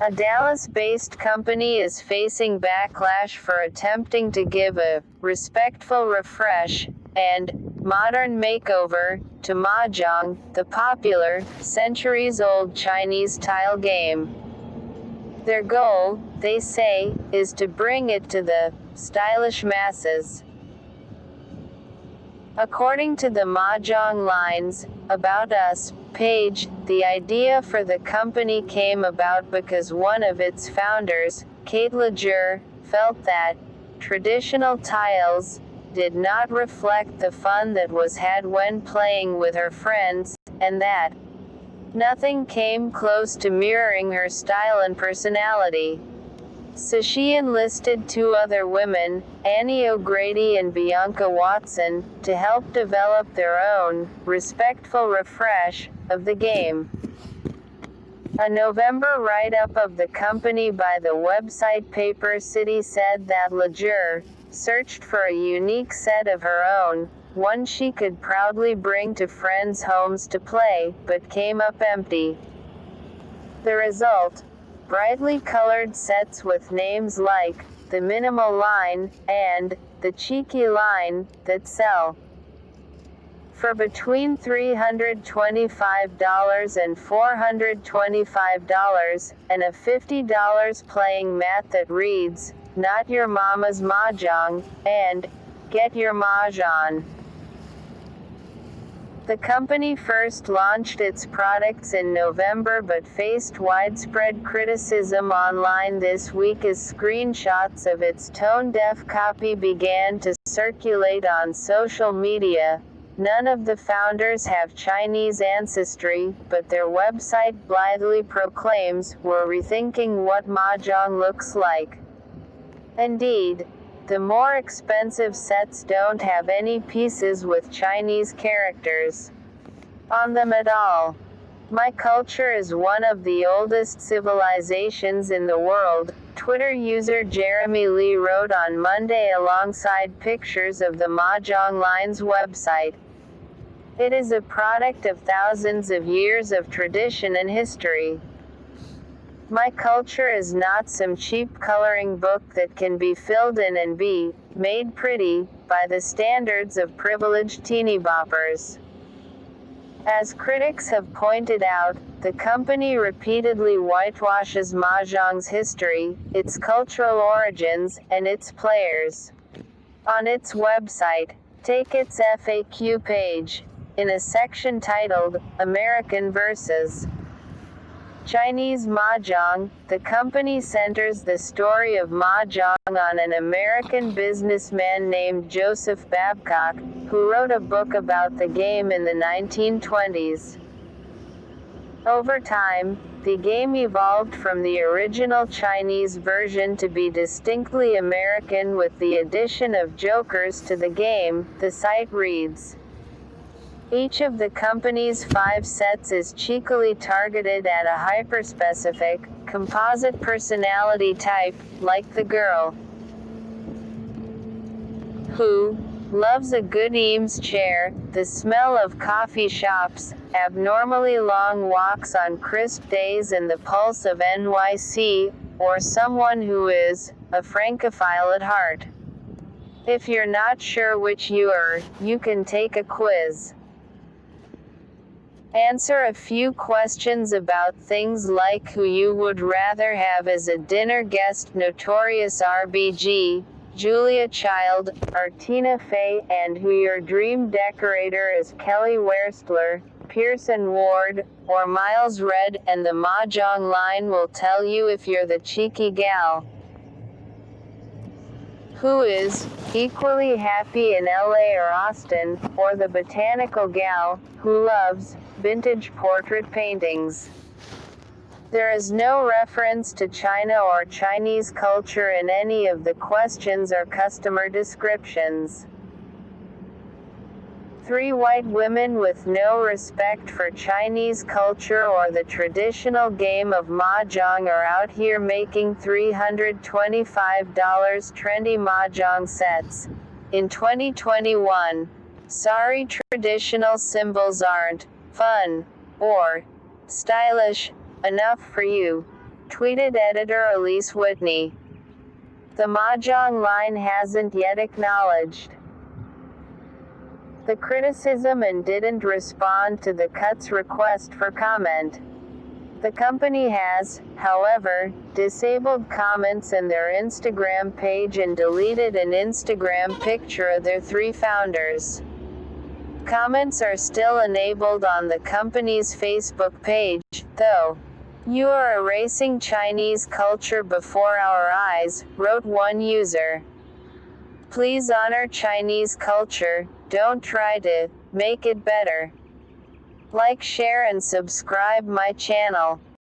A Dallas-based company is facing backlash for attempting to give a respectful refresh and modern makeover to Mahjong, the popular, centuries-old Chinese tile game. Their goal, they say, is to bring it to the stylish masses. According to the Mahjong Line's About Us page, the idea for the company came about because one of its founders, Kate Leger, felt that traditional tiles did not reflect the fun that was had when playing with her friends, and that nothing came close to mirroring her style and personality. So she enlisted two other women, Annie O'Grady and Bianca Watson, to help develop their own respectful refresh of the game. A November write-up of the company by the website Paper City said that Leger searched for a unique set of her own, one she could proudly bring to friends' homes to play, but came up empty. The result? Brightly colored sets with names like the Minimal Line and the Cheeky Line that sell for between $325 and $425, and a $50 playing mat that reads, "Not Your Mama's Mahjong," and "Get Your Mahj On." The company first launched its products in November but faced widespread criticism online this week as screenshots of its tone-deaf copy began to circulate on social media. None of the founders have Chinese ancestry, but their website blithely proclaims, "We're rethinking what Mahjong looks like." Indeed, the more expensive sets don't have any pieces with Chinese characters on them at all. "My culture is one of the oldest civilizations in the world," Twitter user Jeremy Lee wrote on Monday alongside pictures of the Mahjong Line's website. "It is a product of thousands of years of tradition and history. My culture is not some cheap coloring book that can be filled in and be made pretty by the standards of privileged teeny boppers." As critics have pointed out, the company repeatedly whitewashes Mahjong's history, its cultural origins, and its players. On its website, take its FAQ page, in a section titled, "American vs. Chinese Mahjong," the company centers the story of Mahjong on an American businessman named Joseph Babcock, who wrote a book about the game in the 1920s. Over time, the game evolved from the original Chinese version to be distinctly American with the addition of jokers to the game, the site reads. Each of the company's 5 sets is cheekily targeted at a hyperspecific, composite personality type, like the girl who loves a good Eames chair, the smell of coffee shops, abnormally long walks on crisp days and the pulse of NYC, or someone who is a Francophile at heart. If you're not sure which you are, you can take a quiz. Answer a few questions about things like who you would rather have as a dinner guest, Notorious RBG, Julia Child, or Tina Fey, and who your dream decorator is, Kelly Wearstler, Pearson Ward, or Miles Red, and the Mahjong Line will tell you if you're the cheeky gal who is equally happy in LA or Austin, or the Botanical Gal who loves vintage portrait paintings. There is no reference to China or Chinese culture in any of the questions or customer descriptions. 3 white women with no respect for Chinese culture or the traditional game of Mahjong are out here making $325 trendy Mahjong sets. In 2021, sorry, traditional symbols aren't fun or stylish enough for you. tweeted editor Elise Whitney. The Mahjong Line hasn't yet acknowledged the criticism and didn't respond to the cut's request for comment. The company has, however, disabled comments in their Instagram page and deleted an Instagram picture of their three founders. Comments are still enabled on the company's Facebook page, though. "You are erasing Chinese culture before our eyes," wrote one user. "Please honor Chinese culture, don't try to make it better. Like, share and subscribe my channel."